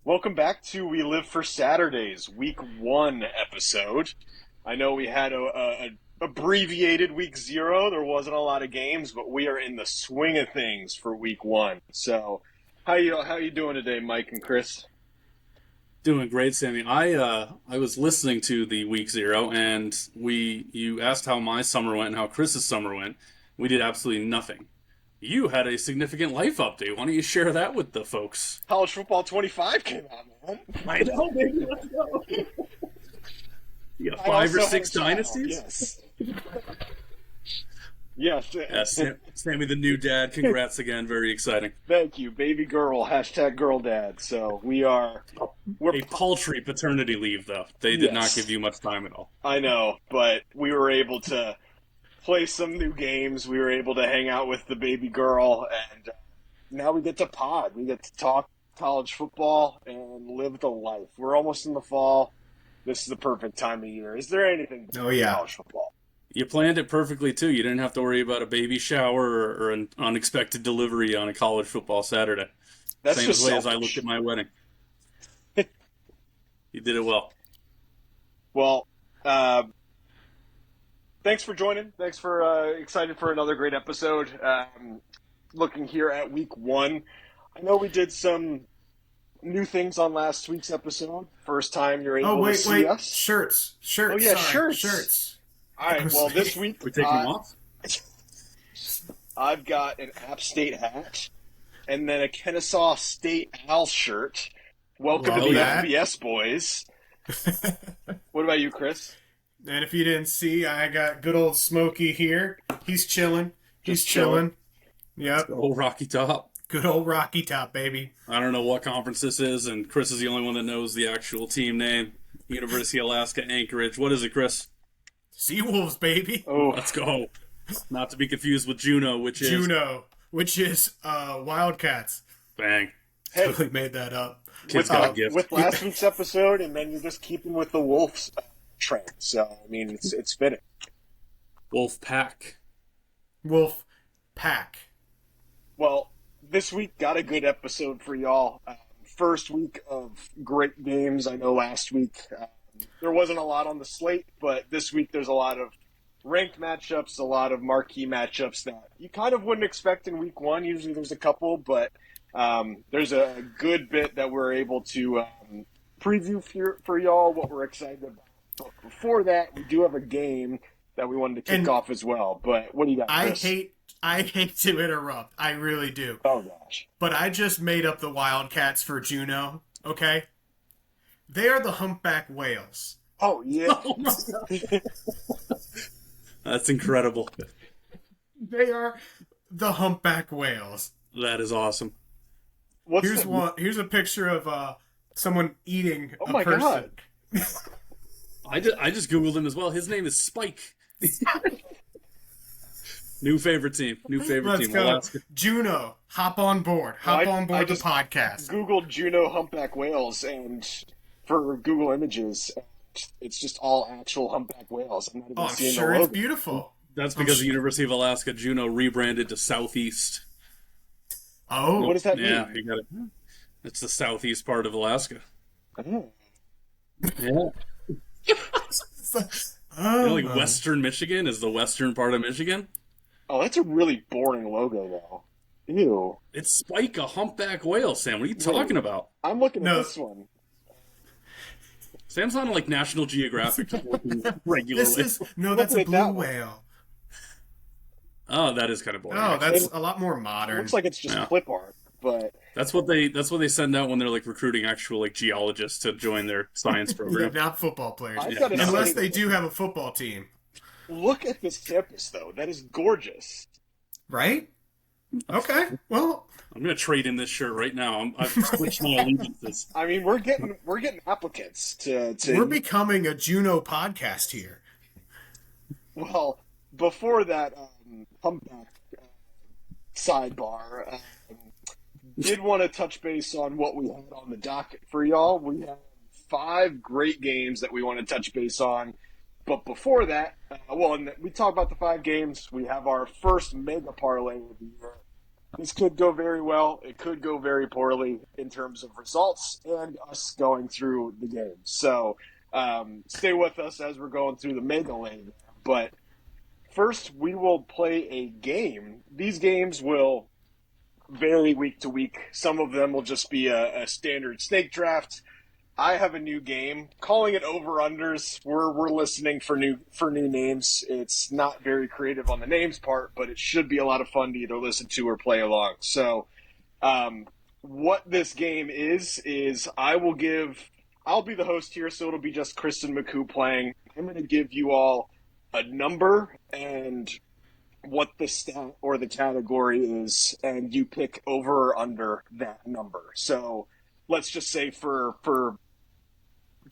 Welcome back to We Live for Saturdays, Week 1 episode. I know we had a abbreviated Week 0. There wasn't a lot of games, but we are in the swing of things for Week 1. So, how you doing today, Mike and Chris? Doing great, Sammy. I was listening to the Week 0, and you asked how my summer went and how Chris's summer went. We did absolutely nothing. You had a significant life update. Why don't you share that with the folks? College Football 25 came out, man. I know, baby. Let's go. You got 5 or 6 dynasties? Yes. Yes. Sammy, the new dad. Congrats again. Very exciting. Thank you. Baby girl. #girl dad. So we're a paltry paternity leave, though. They did not give you much time at all. I know, but we were able to play some new games. We were able to hang out with the baby girl, and now we get to pod. We get to talk college football and live the life. We're almost in the fall. This is the perfect time of year. Is there anything college football? You planned it perfectly, too. You didn't have to worry about a baby shower or an unexpected delivery on a college football Saturday. That's Same just way as I looked at my wedding. You did it well. Well, thanks for joining. Thanks for excited for another great episode. Looking here at Week 1. I know we did some new things on last week's episode. First time you're able to see us. Shirts. Oh, yeah, Sorry. shirts. All right, well, this week We're taking them off? I've got an App State hat and then a Kennesaw State Owl shirt. Welcome to the FBS boys. What about you, Chris? And if you didn't see, I got good old Smokey here. He's chilling. Just chilling. Yep. Old Rocky Top. Good old Rocky Top, baby. I don't know what conference this is, and Chris is the only one that knows the actual team name. University of Alaska, Anchorage. What is it, Chris? Seawolves, baby. Oh, Let's go. Not to be confused with Juno, which is Wildcats. Bang. hey, Totally made that up. Kids got a gift. with last week's episode, and then you're just keeping with the Wolves trend. So, I mean, it's fitting. Wolf Pack. Wolf Pack. Well, this week got a good episode for y'all. First week of great games. I know last week there wasn't a lot on the slate, but this week there's a lot of ranked matchups, a lot of marquee matchups that you kind of wouldn't expect in Week 1. Usually there's a couple, but there's a good bit that we're able to preview for y'all what we're excited about. But before that, we do have a game that we wanted to kick off as well. But what do you got, Chris? I hate to interrupt. I really do. Oh, gosh. But I just made up the Wildcats for Juno, okay? They are the humpback whales. Oh, yeah. Oh my God. That's incredible. They are the humpback whales. That is awesome. Here's a picture of someone eating Oh a my person. God. I just Googled him as well. His name is Spike. New favorite team. Let's go. Alaska. Juno, hop on board. Hop on board the just podcast. Googled Juneau humpback whales and for Google Images, and it's just all actual humpback whales. I'm not even Oh, I'm seeing sure the it's logo. beautiful. That's because the University of Alaska Juno rebranded to Southeast. Oh. What does that Yeah, mean? you got it. It's the southeast part of Alaska. Oh. Yeah. Oh. Western Michigan is the western part of Michigan. Oh, that's a really boring logo, though. Ew. It's Spike, a humpback whale, Sam. What are you talking about? I'm looking at No. this one. Sam's on like National Geographic regularly. That's a Look at blue that one. whale. Oh, that is kind of boring. Oh, that's a lot more modern. Looks like it's just clip art, but That's what they send out when they're like recruiting actual like geologists to join their science program. Not football players. I've got to Unless say, they do have a football team. look at this campus, though. That is gorgeous. Right? Okay. Well, I'm gonna trade in this shirt right now. I've switched my allegiances. I mean, we're getting applicants to. we're becoming a Juno podcast here. Well, before that humpback sidebar, did want to touch base on what we had on the docket for y'all. We have 5 great games that we want to touch base on. But before that, we talk about the 5 games. We have our first mega parlay of the year. This could go very well. It could go very poorly in terms of results and us going through the game. So stay with us as we're going through the mega lane. But first, we will play a game. These games will vary week to week. Some of them will just be a standard snake draft. I have a new game, calling it over-unders. We're listening for new names. It's not very creative on the names part, but it should be a lot of fun to either listen to or play along. So, what this game is I'll be the host here, so it'll be just Kristen McCoo playing. I'm going to give you all a number and what the stat or the category is, and you pick over or under that number. So, let's just say for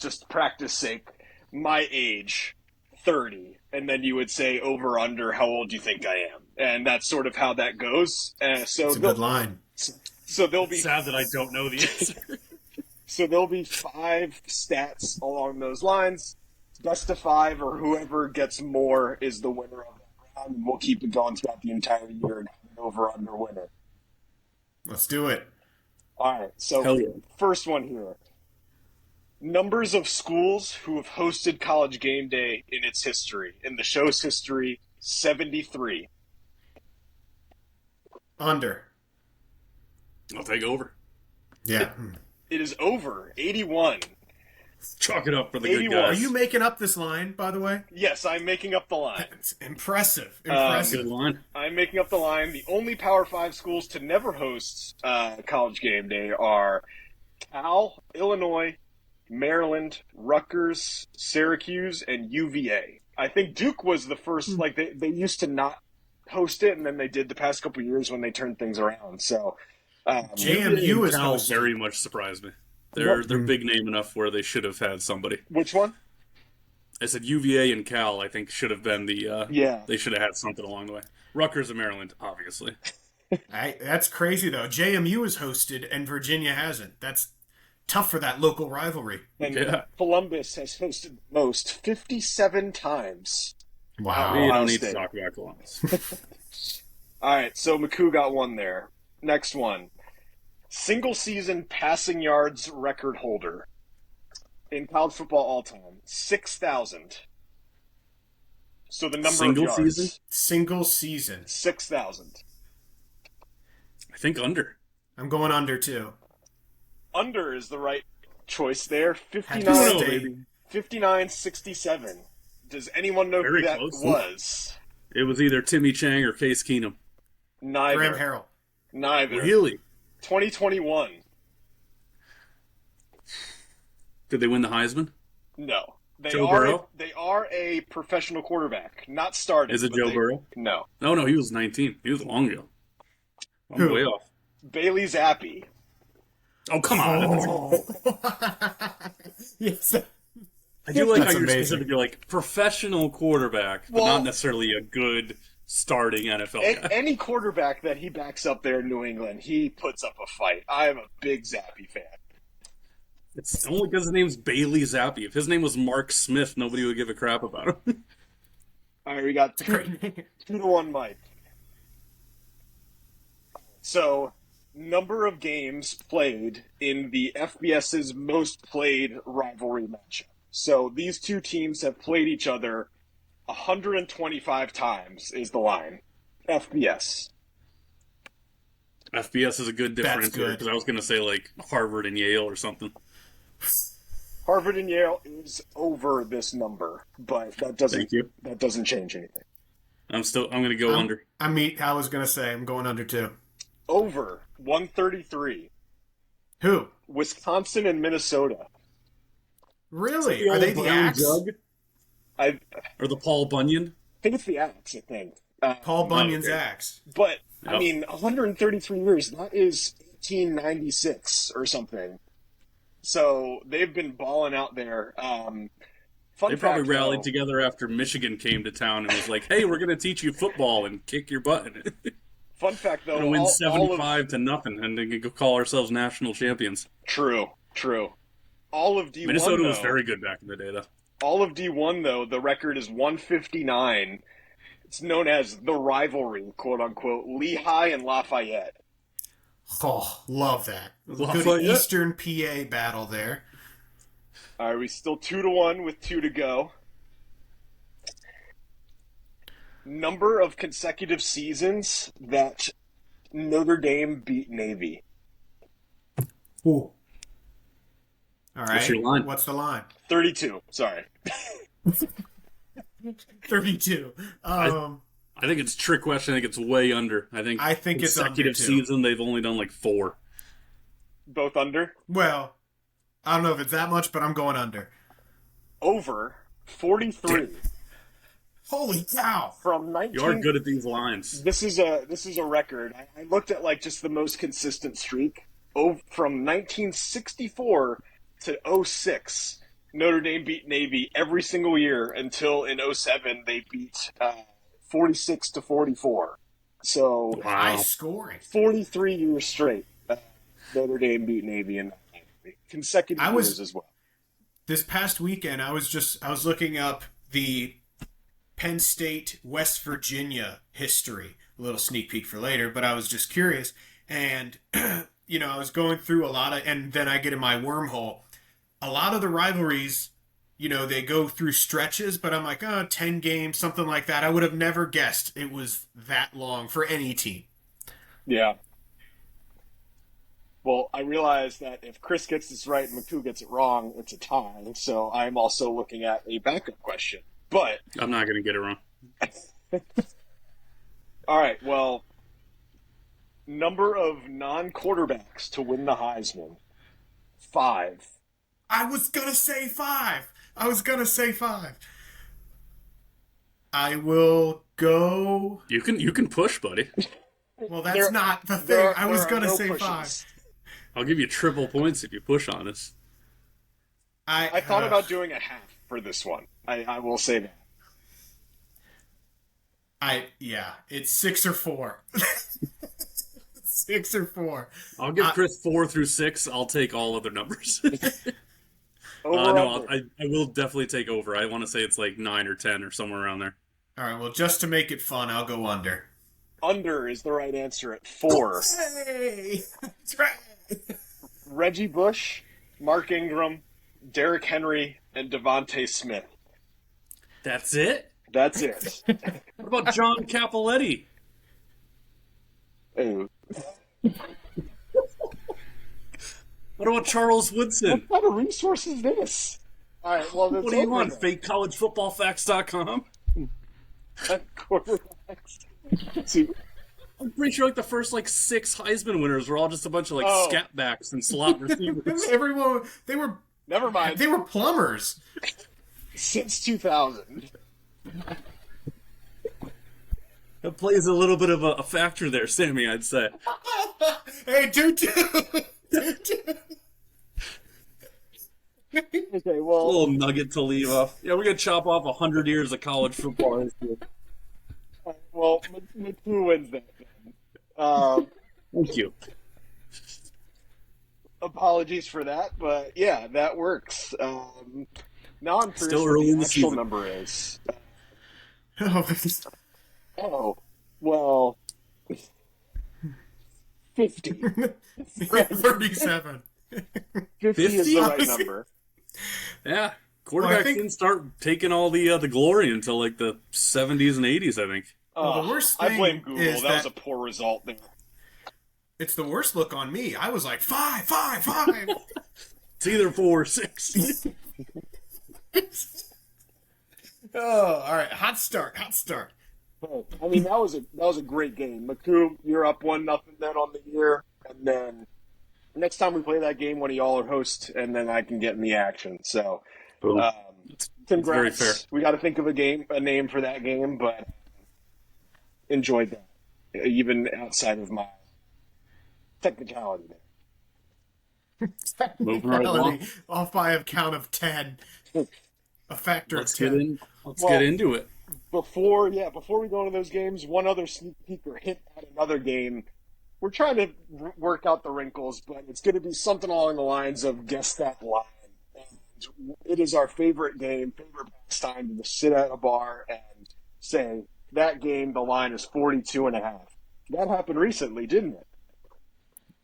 just practice sake, my age, 30, and then you would say over under how old you think I am, and that's sort of how that goes. So it's a good line. So there'll be sad that I don't know the answer. So there'll be 5 stats along those lines. Best of 5, or whoever gets more is the winner of that round, and we'll keep it going throughout the entire year and have an over under winner. Let's do it. All right. So first one here. Numbers of schools who have hosted College Game Day in its history, in the show's history, 73. Under. I'll take over. Yeah. It is over, 81. Chalk it up for the 81. good guys. Are you making up this line, by the way? Yes, I'm making up the line. It's impressive. Good line. I'm making up the line. The only Power 5 schools to never host College Game Day are Cal, Illinois, Maryland, Rutgers, Syracuse, and UVA. I think Duke was the first, like, they used to not host it, and then they did the past couple of years when they turned things around. So, JMU is Cal hosting. very much surprised me. They're big name enough where they should have had somebody. Which one? I said UVA and Cal, I think, should have been the Yeah. They should have had something along the way. Rutgers and Maryland, obviously. That's crazy, though. JMU is hosted and Virginia hasn't. That's tough for that local rivalry. And Columbus has hosted most, 57 times. Wow. We Ohio don't need to State. talk about Columbus. All right, so McCoo got one there. Next one. Single season passing yards record holder in college football all time, 6,000. So the number Single of yards. season? Single season. 6,000. I think under. I'm going under, too. Under is the right choice there. Had to stay. 59-67. Does anyone know Very who that close. was? It was either Timmy Chang or Case Keenum. Neither. Graham Harrell. Neither. Really? 2021. Did they win the Heisman? No. Joe Burrow? They are a professional quarterback. Not starting. Is it but Joe Burrow? No. No, he was 19. He was long ago. I'm Who? way off. Bailey Zappi. Oh, come on. Oh. Yes. I do like That's how you're amazing. specifically like professional quarterback, but Well- not necessarily a good starting NFL guy. Any quarterback that he backs up there in New England, he puts up a fight. I am a big Zappi fan. It's only because his name's Bailey Zappi. If his name was Mark Smith, nobody would give a crap about him. All right, we got Great. 2-1 Mike. So, number of games played in the FBS's most played rivalry matchup. So, these two teams have played each other 125 times is the line. FBS. FBS is a good That's differentiator good. because I was going to say like Harvard and Yale or something. Harvard and Yale is over this number, but that doesn't Thank you. that doesn't change anything. I'm going to go under. I was going to say, I'm going under, too. Over 133. Who? Wisconsin and Minnesota. Really? Are they the Brown Axe? Jug? I Or the Paul Bunyan? think it's the Axe, I think. Paul Bunyan's okay. Axe. But, I Yep. mean, 133 years, that is 1896 or something. So, they've been balling out there. Fun They probably fact, rallied though, together after Michigan came to town and was like, hey, we're going to teach you football and kick your butt in it. Fun fact, though. We're going to win all 75 to nothing and then go call ourselves national champions. True. All of D1, Minnesota was though, very good back in the day, though. all of D1, though, the record is 159 It's known as the rivalry, quote unquote, Lehigh and Lafayette. Oh, love that. Good Lafayette. Eastern PA battle there. Are we still 2-1 with 2 to go? Number of consecutive seasons that Notre Dame beat Navy. Ooh. All right. What's your line? What's the line? 32. Sorry. 32. I think it's a trick question. I think it's way under. I think it's under, consecutive too. season they've only done like 4. Both under? Well, I don't know if it's that much, but I'm going under. Over 43. Holy cow! From 19. You are good at these lines. This is a record. I looked at like just the most consistent streak. From 1964 to 06, Notre Dame beat Navy every single year until in 07 they beat 46 to 44. So High scoring. 43 years straight, Notre Dame beat Navy in consecutive years as well. This past weekend, I was looking up the Penn State, West Virginia history. A little sneak peek for later, but I was just curious. And, I was going through a lot of, and then I get in my wormhole. A lot of the rivalries, they go through stretches, but I'm like, 10 games, something like that. I would have never guessed it was that long for any team. Yeah. Well, I realize that if Chris gets this right and McCoo gets it wrong, it's a tie. So I'm also looking at a backup question. But I'm not going to get it wrong. all right, well, number of non-quarterbacks to win the Heisman, 5. I was going to say 5. I will go. You can push, buddy. Well, that's not the thing. I was going to say pushes. 5. I'll give you triple points if you push on us. I thought about doing a half for this one. I will say that. It's 6 or 4. 6 or 4. I'll give Chris 4 through 6. I'll take all other numbers. Over. I will definitely take over. I want to say it's like 9 or 10 or somewhere around there. All right, well, just to make it fun, I'll go under. Under is the right answer at 4. Hey! That's right! Reggie Bush, Mark Ingram, Derrick Henry, and Devontae Smith. That's it? That's it. What about John Capoletti? Ooh. What about Charles Woodson? What kind of resource is this? All right, well, What do you want? FakeCollegeFootballFacts.com? Quarterbacks. See, I'm pretty sure like the first 6 Heisman winners were all just a bunch of scat backs and slot receivers. Everyone, never mind. They were plumbers. Since 2000. That plays a little bit of a factor there, Sammy, I'd say. Hey, do. Okay, A well, little nugget to leave off. Yeah, we're going to chop off 100 years of college football history. McCoo wins that then. Thank you. Apologies for that, but yeah, that works. Now I'm curious Still what early in the the actual season. number is. Oh, Well, 50. 37. 50 is the right 50? number. Yeah, Well, I quarterbacks think- didn't start taking all the glory until the 70s and 80s, I think. Well, the worst I thing blame Google. is That was that- a poor result there. It's the worst look on me. I was like, 5. It's either 4 or 6. Oh, all right. Hot start. I mean, that was a great game. McCoo, you're up 1-0 then on the year, and then next time we play that game, one of y'all are host, and then I can get in the action. So, Boom. congrats. very fair. We got to think of a name for that game, but enjoyed that, even outside of my technicality there. Moving right along. Off by a count of 10. A factor Let's of get 10. in. Let's get into it. Before we go into those games, one other sneak peek or hint at another game. We're trying to work out the wrinkles, but it's going to be something along the lines of guess that line. And it is our favorite game, favorite pastime to sit at a bar and say, that game, the line is 42.5. That happened recently, didn't it?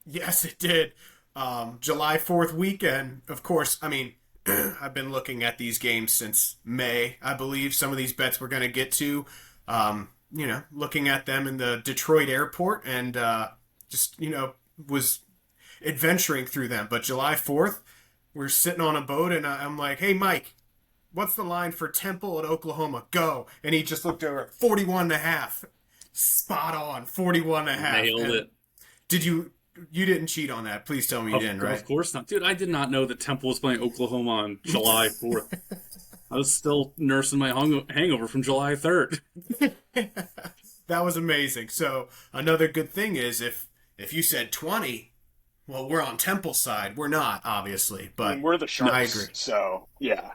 Yes, it did. July 4th weekend, of course. I mean, I've been looking at these games since May, I believe. Some of these bets we're going to get to. Looking at them in the Detroit airport and was adventuring through them. But July 4th, we're sitting on a boat and I'm like, hey, Mike, what's the line for Temple at Oklahoma? Go. And he just looked over 41.5. Spot on, 41.5. Nailed it. Did you didn't cheat on that? Please tell me you didn't, right? Of course not. Dude, I did not know that Temple was playing Oklahoma on July 4th. I was still nursing my hangover from July 3rd. That was amazing. So another good thing is if you said 20, well, we're on Temple's side. We're not, obviously, but I mean, we're the Sharks. I agree. So, yeah.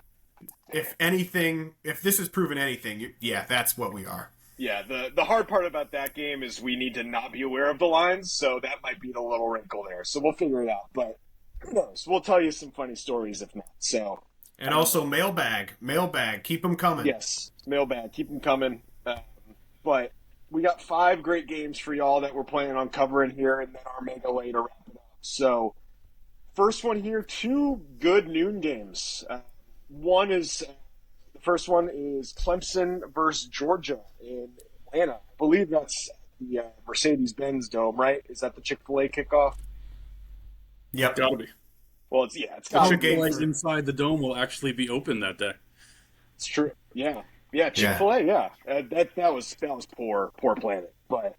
If anything, if this has proven anything, yeah, that's what we are. Yeah, the hard part about that game is we need to not be aware of the lines, so that might be the little wrinkle there. So we'll figure it out, but who knows? We'll tell you some funny stories if not. So, and also mailbag, keep them coming. Yes, mailbag, keep them coming. But we got 5 great games for y'all that we're planning on covering here, and then our mega lay to wrap it up. So, first one here, 2 good noon games. One is. First one is Clemson versus Georgia in Atlanta. I believe that's the Mercedes-Benz Dome, right? Is that the Chick-fil-A kickoff? Yep. Gotta be. Well, it's got to be. Like inside the dome will actually be open that day. It's true. Yeah. Yeah, Chick-fil-A, yeah. That was poor planning. But,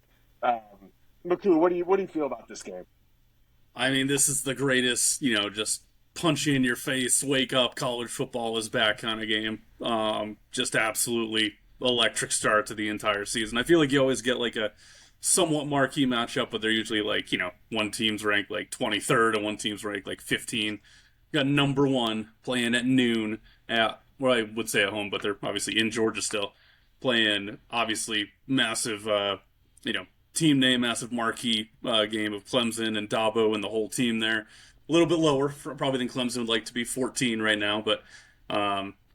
Maku, what do you feel about this game? I mean, this is the greatest, just punch you in your face, wake up, college football is back kind of game. Just absolutely electric start to the entire season. I feel like you always get like a somewhat marquee matchup, but they're usually like, one team's ranked like 23rd and one team's ranked like 15. You got number 1 playing at noon at, well, I would say at home, but they're obviously in Georgia still, playing obviously massive, team name, massive marquee game of Clemson and Dabo and the whole team there. A little bit lower, probably than Clemson would like to be, 14 right now. But,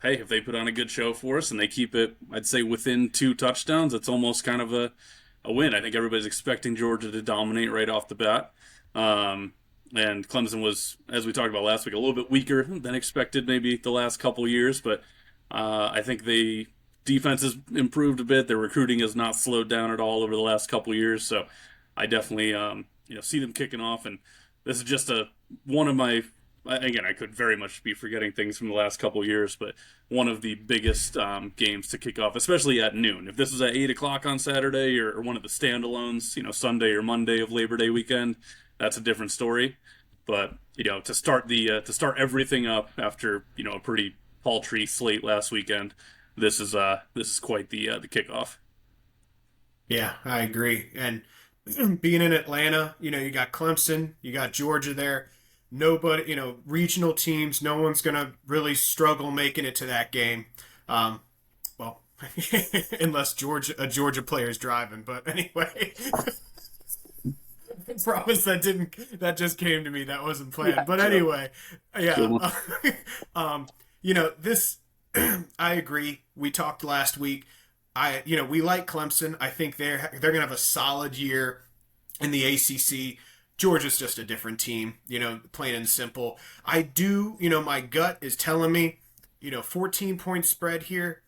hey, if they put on a good show for us and they keep it, I'd say, within 2 touchdowns, it's almost kind of a win. I think everybody's expecting Georgia to dominate right off the bat. And Clemson was, as we talked about last week, a little bit weaker than expected maybe the last couple years. But I think the defense has improved a bit. Their recruiting has not slowed down at all over the last couple years. So I definitely, see them kicking off. And this is just one of my, again, I could very much be forgetting things from the last couple years, but one of the biggest games to kick off, especially at noon. If this was at 8 o'clock on Saturday or one of the standalones, Sunday or Monday of Labor Day weekend, that's a different story. But, to start everything up after, a pretty paltry slate last weekend, this is quite the kickoff. Yeah, I agree. And being in Atlanta, you got Clemson, you got Georgia there. Nobody, regional teams, no one's going to really struggle making it to that game. Unless a Georgia player is driving. But anyway, I promise that just came to me. That wasn't planned. Yeah, but anyway, yeah. This, I agree. We talked last week. We like Clemson. I think they're going to have a solid year in the ACC. Georgia's just a different team, plain and simple. I do, my gut is telling me, 14-point spread here.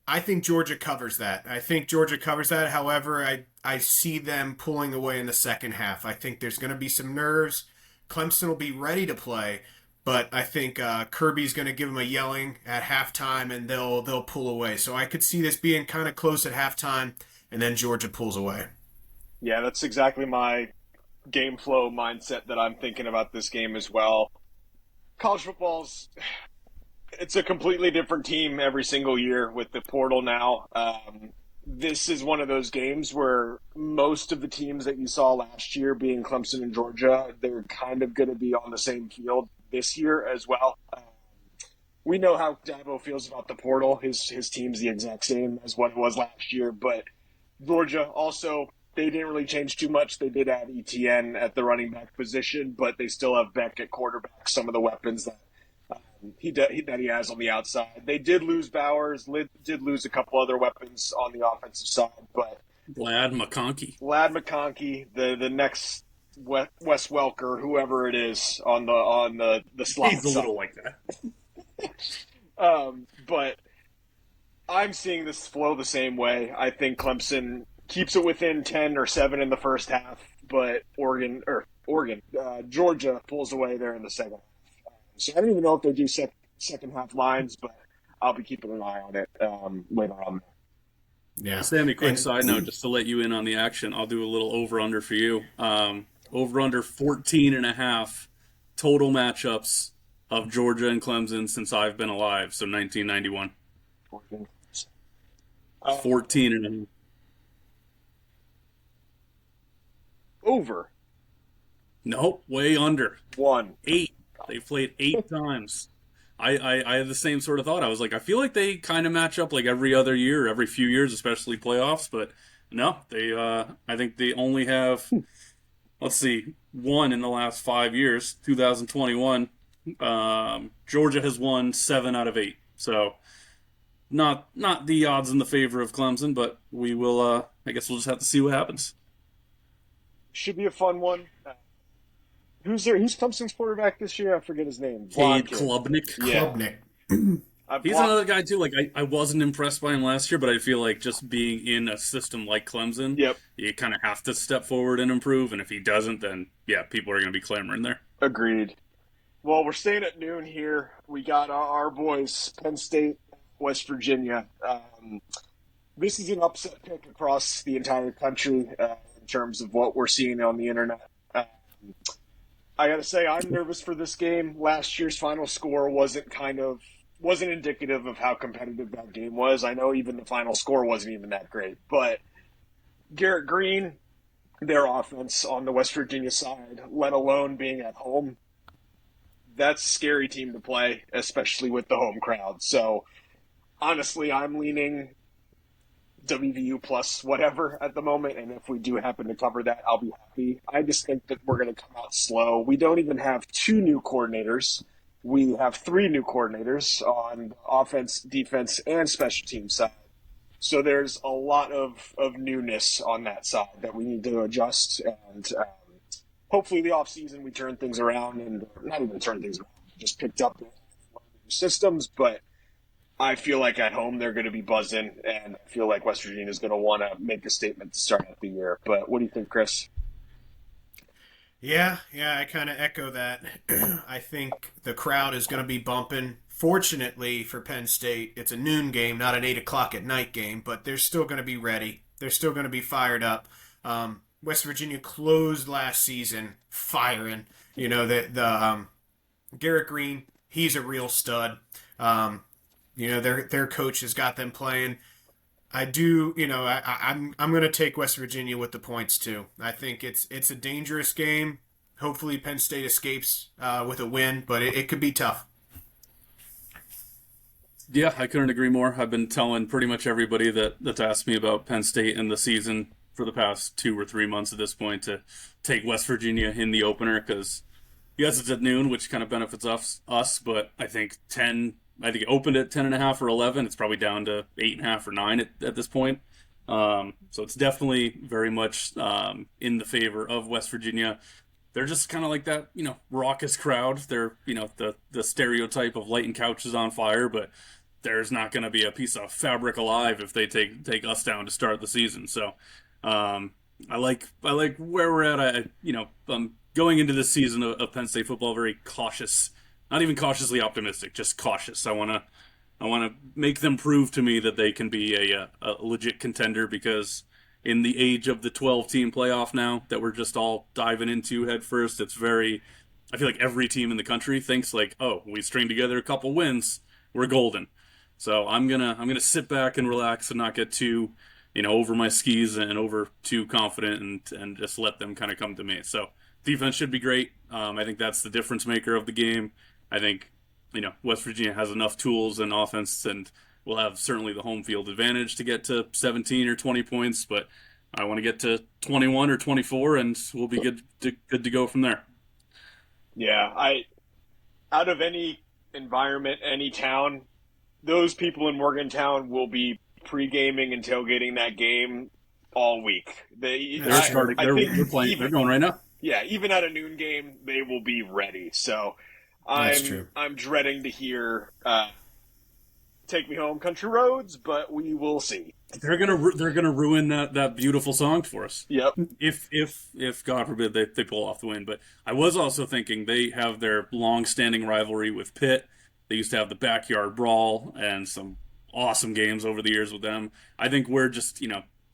I think Georgia covers that. However, I see them pulling away in the second half. I think there's going to be some nerves. Clemson will be ready to play, but I think Kirby's going to give them a yelling at halftime, and they'll pull away. So I could see this being kind of close at halftime, and then Georgia pulls away. Yeah, that's exactly my game flow mindset that I'm thinking about this game as well. College football's it's a completely different team every single year with the portal now. This is one of those games where most of the teams that you saw last year, being Clemson and Georgia, they're kind of going to be on the same field this year as well. We know how Dabo feels about the portal. His team's the exact same as what it was last year, but Georgia also, they didn't really change too much. They did add ETN at the running back position, but they still have Beck at quarterback, some of the weapons that that he has on the outside. They did lose Bowers, did lose a couple other weapons on the offensive side, but Glad McConkey. Lad McConkey, the next Wes Welker, whoever it is on the slot He's a side. little like that. But I'm seeing this flow the same way. I think Clemson keeps it within 10 or 7 in the first half, but Georgia pulls away there in the second half. So I don't even know if they do second half lines, but I'll be keeping an eye on it later on. Yeah. Sammy, quick side note, just to let you in on the action, I'll do a little over-under for you. Over-under 14.5 total matchups of Georgia and Clemson since I've been alive, so 1991. 14.5. Over. Nope, way under. 1. 8. They've played 8 times. I had the same sort of thought. I was like, I feel like they kind of match up like every other year, every few years, especially playoffs. But no, I think they only have, let's see, one in the last 5 years. 2021, Georgia has won 7 out of 8. So not the odds in the favor of Clemson, but we will. I guess we'll just have to see what happens. Should be a fun one. Who's Clemson's quarterback this year? I forget his name. Cade Klubnik. Yeah. Klubnik. He's another guy too. Like I wasn't impressed by him last year, but I feel like just being in a system like Clemson, Yep. you kind of have to step forward and improve. And if he doesn't, then yeah, people are going to be clamoring there. Agreed. Well, we're staying at noon here. We got our boys, Penn State, West Virginia. This is an upset pick across the entire country in terms of what we're seeing on the internet. I got to say, I'm nervous for this game. Last year's final score wasn't indicative of how competitive that game was. I know even the final score wasn't even that great. But Garrett Green, their offense on the West Virginia side, let alone being at home, that's a scary team to play, especially with the home crowd. So, honestly, I'm leaning WVU plus whatever at the moment, and if we do happen to cover that, I'll be happy. I just think that we're going to come out slow. We don't even have 2 new coordinators. We have 3 new coordinators on the offense, defense, and special team side. So there's a lot of newness on that side that we need to adjust, and hopefully the offseason we turn things around, and not even turn things around, just picked up the systems, but I feel like at home they're going to be buzzing, and I feel like West Virginia is going to want to make a statement to start out the year. But what do you think, Chris? Yeah, I kind of echo that. I think the crowd is going to be bumping. Fortunately for Penn State, it's a noon game, not an 8 o'clock at night game, but they're still going to be ready. They're still going to be fired up. West Virginia closed last season firing. You know, the Garrett Green, he's a real stud. You know, their coach has got them playing. I'm going to take West Virginia with the points too. I think it's a dangerous game. Hopefully Penn State escapes with a win, but it could be tough. Yeah, I couldn't agree more. I've been telling pretty much everybody that's asked me about Penn State and the season for the past 2 or 3 months at this point to take West Virginia in the opener because yes, it's at noon, which kind of benefits us, but I think it opened at 10.5 or 11. It's probably down to 8.5 or 9 at this point. So it's definitely very much in the favor of West Virginia. They're just kind of like that, raucous crowd. They're, the stereotype of lighting couches on fire, but there's not going to be a piece of fabric alive if they take us down to start the season. So I like where we're at. I'm going into this season of Penn State football very cautious. Not even cautiously optimistic, just cautious. I want to make them prove to me that they can be a legit contender because in the age of the 12-team playoff now that we're just all diving into head first, I feel like every team in the country thinks like, oh, we string together a couple wins, we're golden. So I'm gonna sit back and relax and not get too, over my skis and over too confident and just let them kind of come to me. So defense should be great. I think that's the difference maker of the game. I think, West Virginia has enough tools and offense and will have certainly the home field advantage to get to 17 or 20 points, but I want to get to 21 or 24 and we'll be good to go from there. Yeah, out of any environment, any town, those people in Morgantown will be pre-gaming and tailgating that game all week. They're starting. I think They're playing. They're even going right now. yeah, even at a noon game, they will be ready. So That's I'm true. I'm dreading to hear "Take Me Home, Country Roads," but we will see. They're gonna ruin that beautiful song for us. Yep. If God forbid they pull off the win. But I was also thinking they have their long-standing rivalry with Pitt. They used to have the backyard brawl and some awesome games over the years with them. I think we're just,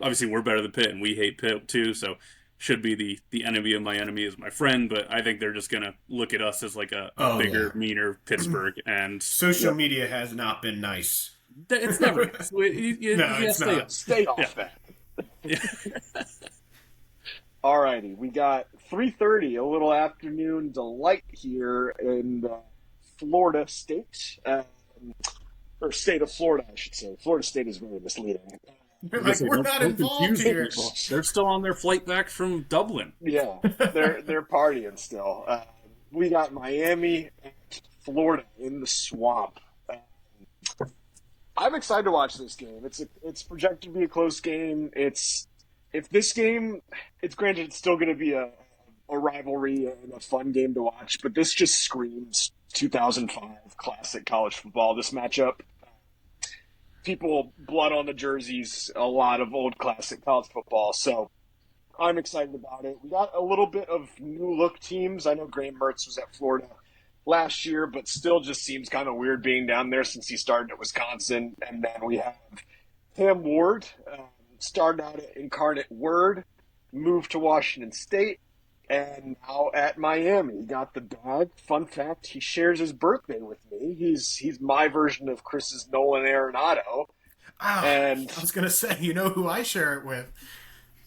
obviously we're better than Pitt and we hate Pitt too, so should be the enemy of my enemy is my friend, but I think they're just gonna look at us as like a bigger, meaner Pittsburgh and Social media has not been nice. it's never nice. It's not. Stay off that. Yeah. Alrighty, we got 3:30, a little afternoon delight here in Florida State, or state of Florida, I should say. Florida State is very misleading. We're not involved here. They're still on their flight back from Dublin. Yeah, they're partying still. We got Miami and Florida in the swamp. I'm excited to watch this game. It's projected to be a close game. It's granted it's still going to be a rivalry and a fun game to watch, but this just screams 2005 classic college football. This matchup, people blood on the jerseys, a lot of old classic college football. So I'm excited about it. We got a little bit of new look teams. I know Graham Mertz was at Florida last year, but still just seems kind of weird being down there since he started at Wisconsin. And then we have Cam Ward, started out at Incarnate Word, moved to Washington State, and now at Miami. He got the dog. Fun fact, he shares his birthday with me. He's my version of Chris's Nolan Arenado. And I was going to say, you know who I share it with.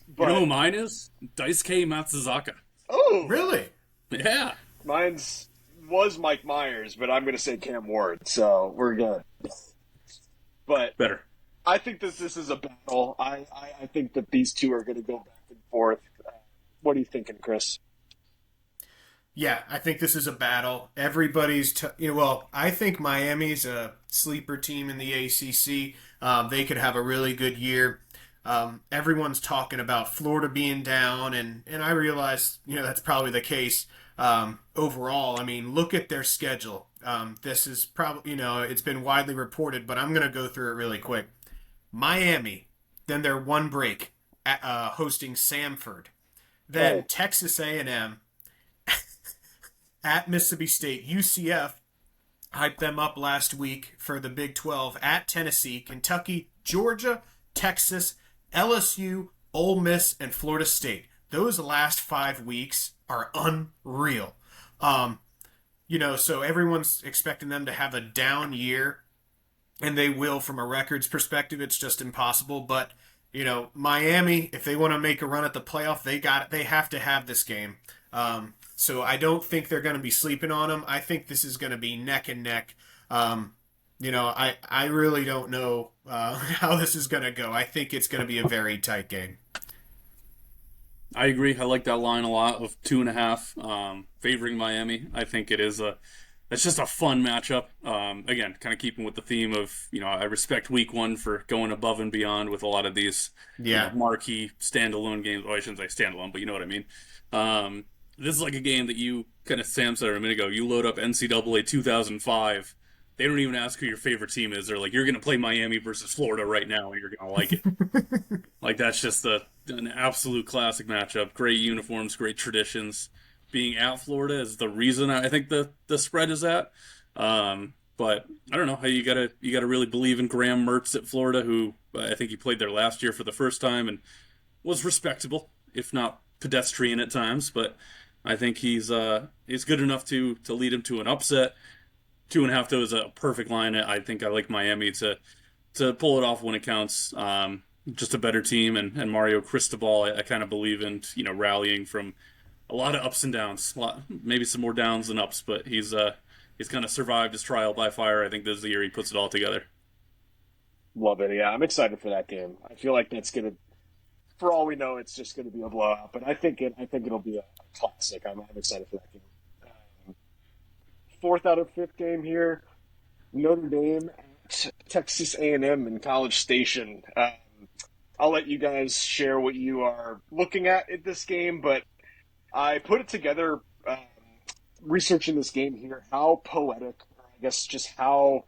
But, you know who mine is? Daisuke Matsuzaka. Oh! Really? Yeah. Mine's was Mike Myers, but I'm going to say Cam Ward, so we're good. But better. I think this is a battle. I think that these two are going to go back and forth. What are you thinking, Chris? Yeah, I think this is a battle. Everybody's, I think Miami's a sleeper team in the ACC. They could have a really good year. Everyone's talking about Florida being down, and I realize, that's probably the case overall. I mean, look at their schedule. This is probably, it's been widely reported, but I'm going to go through it really quick. Miami, then their one break hosting Samford. Then Texas A&M at Mississippi State. UCF hyped them up last week for the Big 12 at Tennessee, Kentucky, Georgia, Texas, LSU, Ole Miss, and Florida State. Those last 5 weeks are unreal. So everyone's expecting them to have a down year, and they will from a records perspective. It's just impossible. But, Miami, if they want to make a run at the playoff, they have to have this game. So I don't think they're going to be sleeping on them. I think this is going to be neck and neck. I really don't know how this is going to go. I think it's going to be a very tight game. I agree. I like that line a lot of 2.5 favoring Miami. I think it's just a fun matchup. Again, kind of keeping with the theme of, I respect week one for going above and beyond with a lot of these marquee standalone games. Well, I shouldn't say standalone, but you know what I mean. This is like a game that Sam said a minute ago, you load up NCAA 2005. They don't even ask who your favorite team is. They're like, you're going to play Miami versus Florida right now, and you're going to like it. Like, that's just an absolute classic matchup. Great uniforms, great traditions. Being at Florida is the reason I think the spread is at. But I don't know how you gotta really believe in Graham Mertz at Florida, who I think he played there last year for the first time and was respectable, if not pedestrian at times. But I think he's good enough to lead him to an upset. 2.5 though is a perfect line. I think I like Miami to pull it off when it counts. Just a better team, and Mario Cristobal, I kind of believe in rallying from a lot of ups and downs, maybe some more downs than ups, but he's kind of survived his trial by fire. I think this is the year he puts it all together. Love it. Yeah, I'm excited for that game. I feel like that's gonna, for all we know, it's just gonna be a blowout. But I think it'll be a classic. I'm excited for that game. fourth out of fifth game here. Notre Dame at Texas A&M in College Station. I'll let you guys share what you are looking at this game, but I put it together researching this game here, how poetic, or I guess just how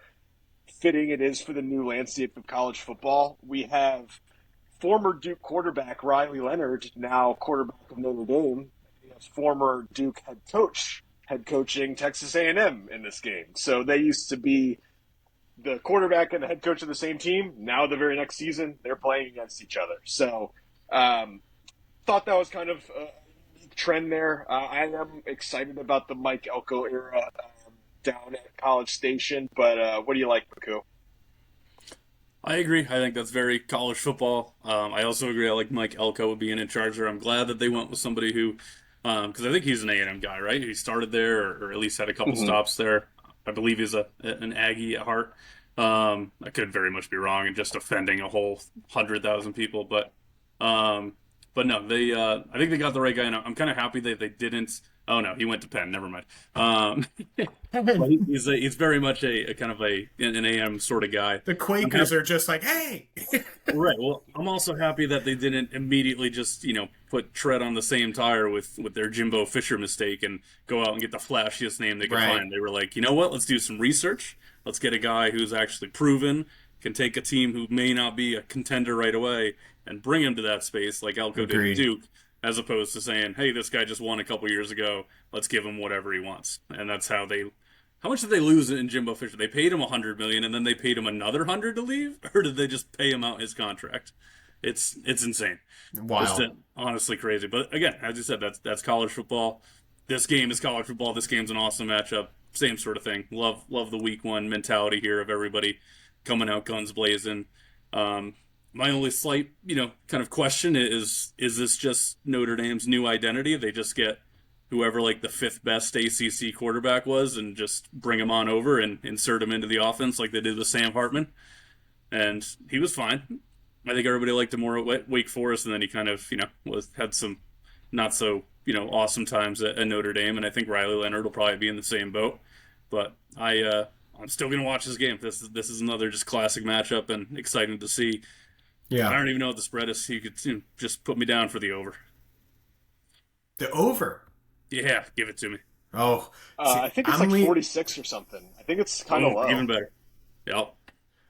fitting it is for the new landscape of college football. We have former Duke quarterback Riley Leonard, now quarterback of Notre Dame. We have former Duke head coaching Texas A&M in this game. So they used to be the quarterback and the head coach of the same team. Now the very next season, they're playing against each other. So thought that was kind of a unique trend there. I am excited about the Mike Elko era down at College Station. But what do you like, Baku? I agree. I think that's very college football. I also agree. I like Mike Elko being in charge there. I'm glad that they went with somebody who, because I think he's an A&M guy, right? He started there, or at least had a couple stops there. I believe he's an Aggie at heart. I could very much be wrong and just offending a whole 100,000 people, but no, they I think they got the right guy, and I'm kind of happy that they didn't. Oh no, he went to Penn. Never mind. But he's very much a kind of an AM sort of guy. The Quakers are just like, hey. Right. Well, I'm also happy that they didn't immediately just put tread on the same tire with their Jimbo Fisher mistake and go out and get the flashiest name they could find. They were like, you know what? Let's do some research. Let's get a guy who's actually proven, can take a team who may not be a contender right away and bring him to that space like Elko did at Duke, as opposed to saying, hey, this guy just won a couple years ago. Let's give him whatever he wants. And that's how they. How much did they lose in Jimbo Fisher? They paid him $100 million, and then they paid him another $100 million to leave, or did they just pay him out his contract? It's insane. Wow. Just honestly crazy. But again, as you said, that's college football. This game is college football. This game's an awesome matchup. Same sort of thing. Love the week one mentality here of everybody coming out guns blazing. My only slight, kind of question is this just Notre Dame's new identity? They just get whoever like the fifth best ACC quarterback was and just bring him on over and insert him into the offense like they did with Sam Hartman. And he was fine. I think everybody liked him more at Wake Forest, and then he kind of, had some not so, awesome times at Notre Dame. And I think Riley Leonard will probably be in the same boat. But I'm still going to watch this game. This is another just classic matchup and exciting to see. Yeah. I don't even know what the spread is. So you could just put me down for the over. The over? Yeah, give it to me. Oh. I think it's 46 or something. I think it's kind of low. Even better. Yep.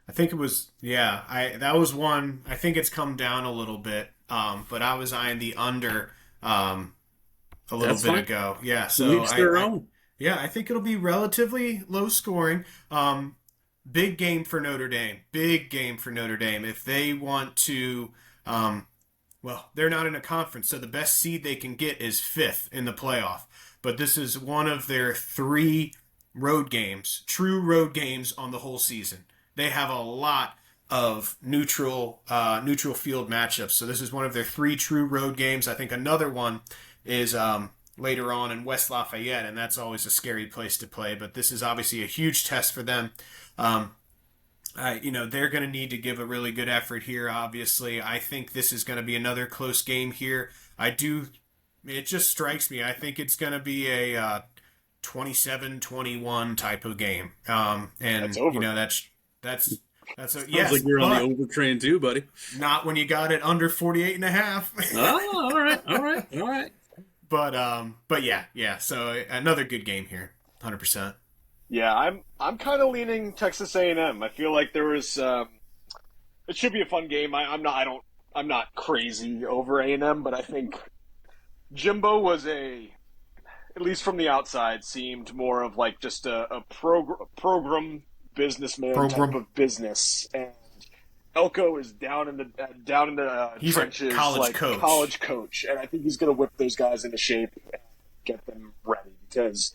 I think it was, that was one. I think it's come down a little bit, but I was eyeing the under a little bit ago. Yeah, so I think it'll be relatively low scoring. Big game for Notre Dame. Big game for Notre Dame. If they want to, they're not in a conference, so the best seed they can get is fifth in the playoff. But this is one of their 3 road games, true road games on the whole season. They have a lot of neutral field matchups. So this is one of their 3 true road games. I think another one is later on in West Lafayette, and that's always a scary place to play. But this is obviously a huge test for them. They're going to need to give a really good effort here, obviously. I think this is going to be another close game here. It just strikes me. I think it's going to be a 27-21 type of game. And that's over. That's Sounds like you're on the over train too, buddy. Not when you got it under 48.5. Oh, all right. But yeah. So another good game here, 100%. Yeah, I'm kind of leaning Texas A&M. I feel like there was it should be a fun game. I'm not crazy over A&M, but I think Jimbo was at least from the outside, seemed more of like just a program businessman type of business, and Elko is down in the he's trenches, a college coach, and I think he's going to whip those guys into shape and get them ready, because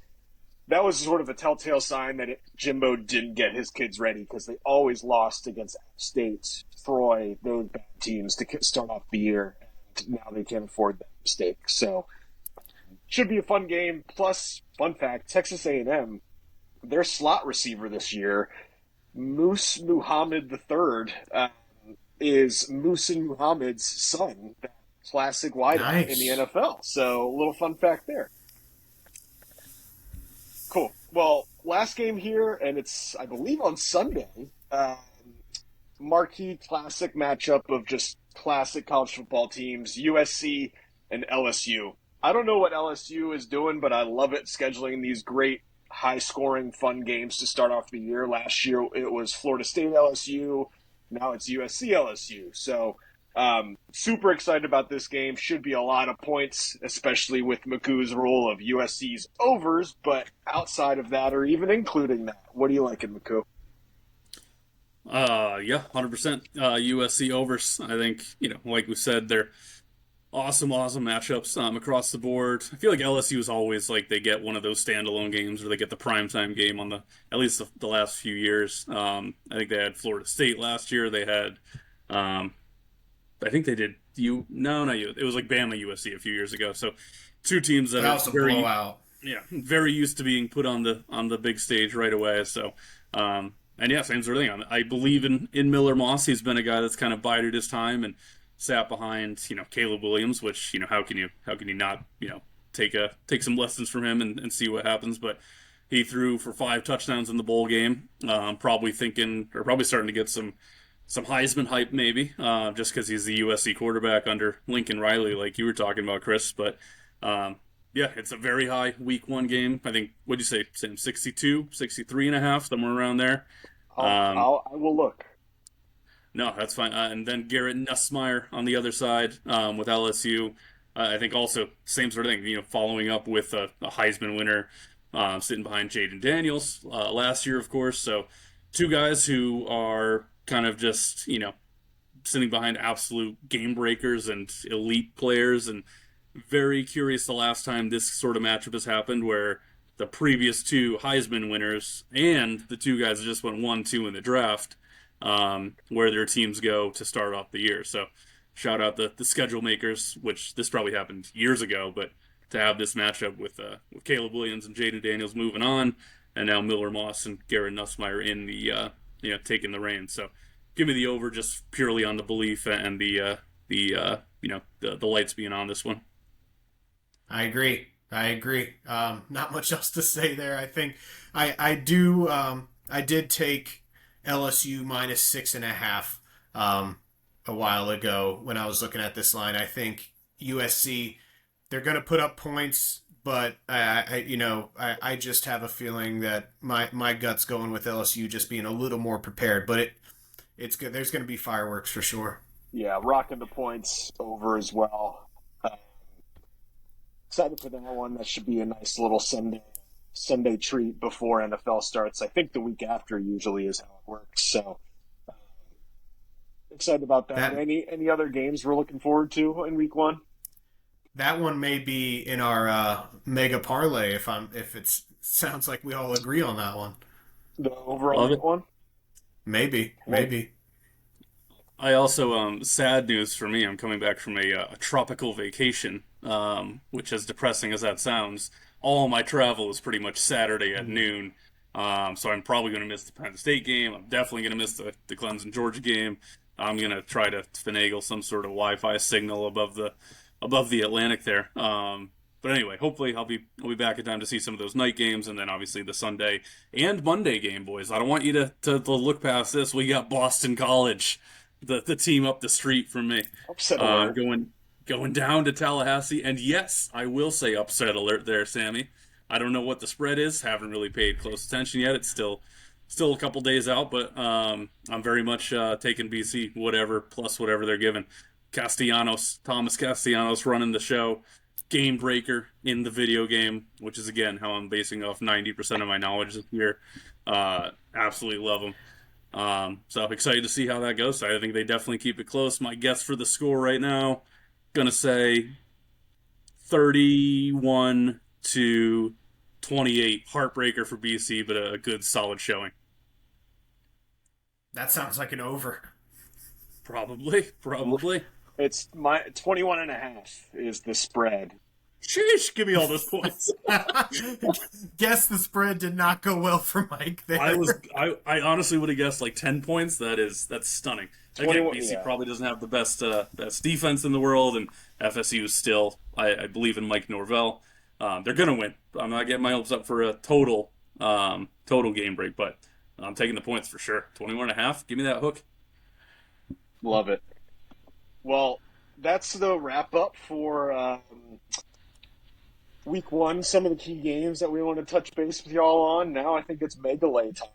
that was sort of a telltale sign that Jimbo didn't get his kids ready, because they always lost against App State, Troy, those bad teams to start off the year, and now they can't afford that mistake. So should be a fun game. Plus, fun fact, Texas A&M, their slot receiver this year, Moose Muhammad III, is Muhsin Muhammad's son, that classic wideout in the NFL. So a little fun fact there. Cool. Well, last game here, and it's I believe on Sunday. Marquee classic matchup of just classic college football teams, USC and LSU. I don't know what LSU is doing, but I love it scheduling these great high scoring fun games to start off the year. Last year it was Florida State LSU, now it's USC LSU. So super excited about this game. Should be a lot of points, especially with Magoo's rule of USC's overs. But outside of that, or even including that, what do you like in Magoo? Yeah, 100%. USC overs. I think, like we said, they're awesome, awesome matchups across the board. I feel like LSU is always like they get one of those standalone games or they get the primetime game on at least the last few years. I think they had Florida State last year. They had, I think they did no, not you. It was like Bama USC a few years ago. So two teams that That are was a very, blowout. yeah, very used to being put on the big stage right away. So, and yeah, same sort of thing. I believe in Miller Moss. He's been a guy that's kind of bided his time and sat behind Caleb Williams, which how can you not take some lessons from him and see what happens. But he threw for 5 touchdowns in the bowl game. Probably thinking or probably starting to get some Heisman hype maybe, just because he's the USC quarterback under Lincoln Riley, like you were talking about, Chris. But yeah, it's a very high week one game. I think, what'd you say, Sam? 62, 63 and a half, somewhere around there. I will look. No, that's fine. And then Garrett Nussmeier on the other side with LSU. I think also same sort of thing, following up with a Heisman winner sitting behind Jaden Daniels last year, of course. So two guys who are kind of just, sitting behind absolute game breakers and elite players. And very curious the last time this sort of matchup has happened where the previous two Heisman winners and the two guys that just went 1-2 in the draft, where their teams go to start off the year. So shout out the schedule makers, which this probably happened years ago, but to have this matchup with Caleb Williams and Jaden Daniels moving on, and now Miller Moss and Garrett Nussmeier in the taking the reins. So give me the over just purely on the belief and the lights being on this one. I agree. Not much else to say there. I think I do. I did take LSU minus 6.5 a while ago when I was looking at this line. I think USC, they're going to put up points, but I just have a feeling that my gut's going with LSU just being a little more prepared. But it's good. There's going to be fireworks for sure. Yeah, rocking the points over as well. Excited for that one. That should be a nice little Sunday treat before NFL starts. I think the week after usually is how it works. So excited about that. Any other games we're looking forward to in week one? That one may be in our mega-parlay if it sounds like we all agree on that one. The overall one? Maybe. I also, sad news for me, I'm coming back from a tropical vacation, which, as depressing as that sounds, all my travel is pretty much Saturday at noon. So I'm probably going to miss the Penn State game. I'm definitely going to miss the Clemson Georgia game. I'm going to try to finagle some sort of Wi-Fi signal above the Atlantic there. But anyway, hopefully I'll be back in time to see some of those night games, and then obviously the Sunday and Monday game, boys. I don't want you to look past this. We got Boston College, the team up the street from me, going down to Tallahassee. And yes, I will say upset alert there, Sammy. I don't know what the spread is. Haven't really paid close attention yet. It's still a couple days out, but I'm very much taking BC, plus whatever they're given. Thomas Castellanos running the show. Game breaker in the video game, which is, again, how I'm basing off 90% of my knowledge this year. Absolutely love them. So excited to see how that goes. I think they definitely keep it close. My guess for the score right now, gonna say 31-28. Heartbreaker for BC, but a good solid showing. That sounds like an over. Probably. It's 21.5 is the spread. Sheesh, give me all those points. Guess the spread did not go well for Mike there. I honestly would have guessed like 10 points. That's stunning. Again, BC probably doesn't have the best defense in the world, and FSU is still, I believe in Mike Norvell. They're gonna win. I'm not getting my hopes up for a total total game break, but I'm taking the points for sure. 21.5. Give me that hook. Love it. Well, that's the wrap up for week one. Some of the key games that we want to touch base with y'all on. Now I think it's mega-lay time.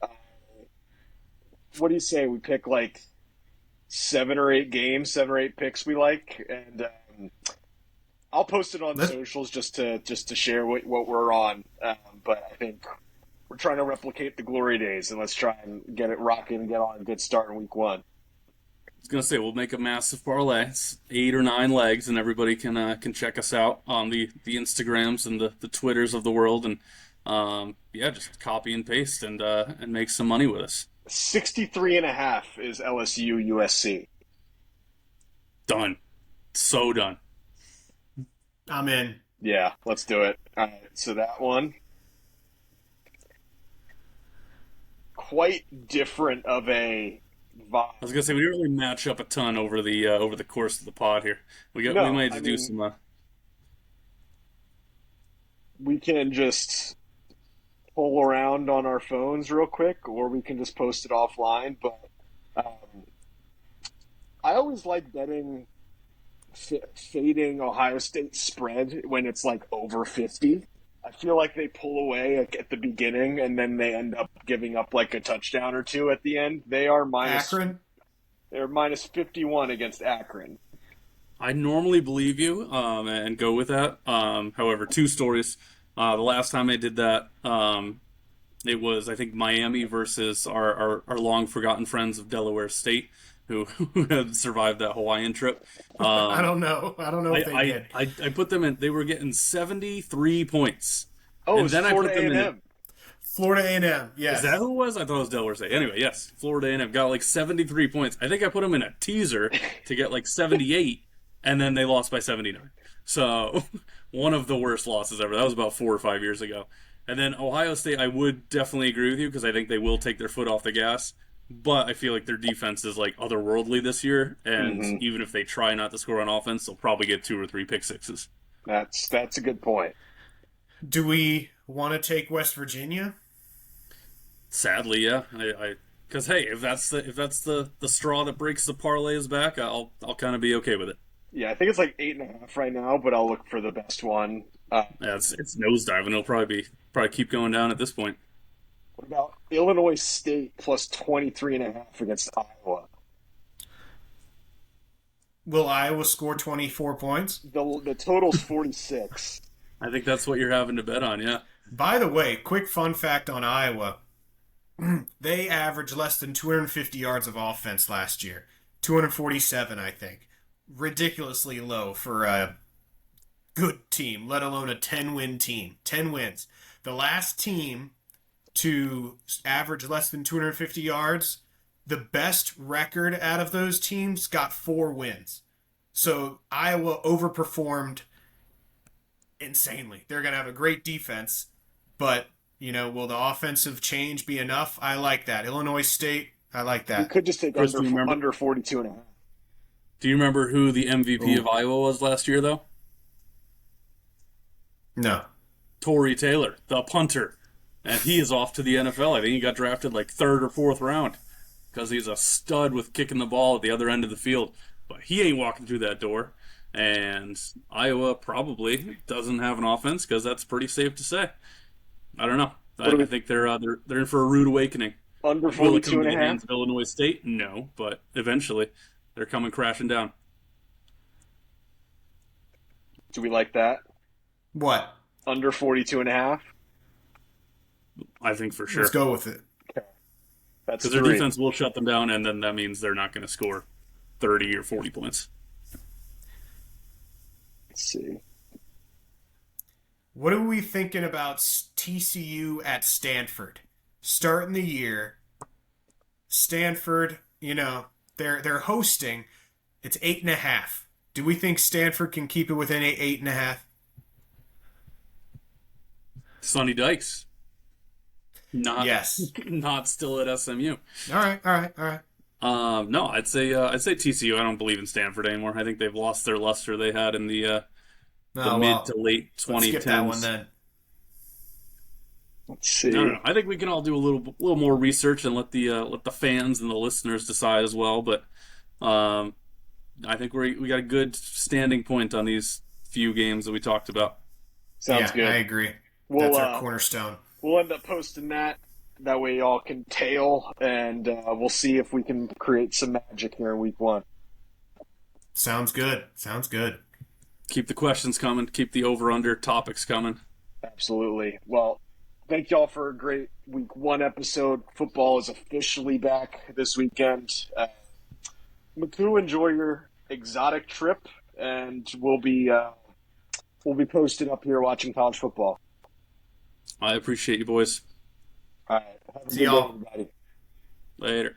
Uh, what do you say? We pick like 7 or 8 picks we like, and I'll post it on Let socials just to share what we're on. But I think we're trying to replicate the glory days, and let's try and get it rocking and get on a good start in week one. I was gonna say we'll make a massive parlay. It's 8 or 9 legs, and everybody can check us out on the Instagrams and the Twitters of the world, and yeah, just copy and paste and make some money with us. 63.5 is LSU USC. Done. So done. I'm in. Yeah, let's do it. All right, so that one quite different of a vibe. I was gonna say we didn't really match up a ton over the course of the pod here. We No, might have I to do mean some. we can just pull around on our phones real quick, or we can just post it offline. But um, I always like betting fading Ohio State spread when it's like over 50. I feel like they pull away like, at the beginning, and then they end up giving up like a touchdown or two at the end. Akron. They're minus 51 against Akron. I normally believe you and go with that. However, two stories. The last time I did that, it was I think Miami versus our long forgotten friends of Delaware State, who had survived that Hawaiian trip. I Um, don't know. I don't know I, if they did. I put them in. They were getting 73 points, Oh, and it's then I Florida put them in. A&M. Florida A&M. Is that Yes. who it was? I thought it was Delaware State. Anyway, yes, Florida A&M got like 73 points. I think I put them in a teaser to get like 78, and then they lost by 79. So one of the worst losses ever. That was about 4 or 5 years ago. And then Ohio State, I would definitely agree with you because I think they will take their foot off the gas. But I feel like their defense is like otherworldly this year, and Hmm. even if they try not to score on offense, they'll probably get 2 or 3 pick sixes. That's a good point. Do we want to take West Virginia? Sadly, yeah. Because hey, if that's the straw that breaks the parlay's back, I'll kind of be okay with it. Yeah, I think it's like 8.5 right now, but I'll look for the best one. Yeah, it's nosediving. It'll probably keep going down at this point. What about Illinois State plus 23.5 against Iowa? Will Iowa score 24 points? The total's 46. I think that's what you're having to bet on. Yeah, By the way, quick fun fact on Iowa. They averaged less than 250 yards of offense last year. 247, I think. Ridiculously low for a good team, let alone a 10-win team. 10 wins. The last team to average less than 250 yards, the best record out of those teams got 4 wins. So Iowa overperformed insanely. They're going to have a great defense, but, will the offensive change be enough? I like that. Illinois State, I like You that. could just take Chris, do you remember? under 42.5. Do you remember who the MVP Ooh. of Iowa was last year, though? No. Torrey Taylor, the punter, and he is off to the NFL. I think he got drafted like third or fourth round because he's a stud with kicking the ball at the other end of the field. But he ain't walking through that door. And Iowa probably doesn't have an offense because that's pretty safe to say. I don't know. I think they're in for a rude awakening. Under Will it 42 come to and a the half? hands of Illinois State? No, but eventually they're coming crashing down. Do we like that? What? Under 42.5? I think for sure Let's go with it. Okay. That's because their 3. defense will shut them down, and then that means they're not going to score 30 or 40 points. Let's see. What are we thinking about TCU at Stanford? Starting the year, Stanford, they're hosting. It's 8.5. Do we think Stanford can keep it within 8.5? Sonny Dykes, not Yes. not still at SMU. All right. No, I'd say TCU. I don't believe in Stanford anymore. I think they've lost their luster they had in the Oh, mid well, to late let's skip that one 2010s. then. Let's No, no, see. no. I think we can all do a little more research and let the fans and the listeners decide as well. But um, I think we got a good standing point on these few games that we talked about. Sounds Yeah, I good. agree. We'll That's our uh, cornerstone. we'll end up posting that. That way, y'all can tail, and we'll see if we can create some magic here in week one. Sounds good. Sounds good. Keep the questions coming. Keep the over under topics coming. Absolutely. Well, thank y'all for a great week one episode. Football is officially back this weekend. McCoo, enjoy your exotic trip, and we'll be posted up here watching college football. I appreciate you, boys. All right. Have a See good day, y'all. everybody. Later.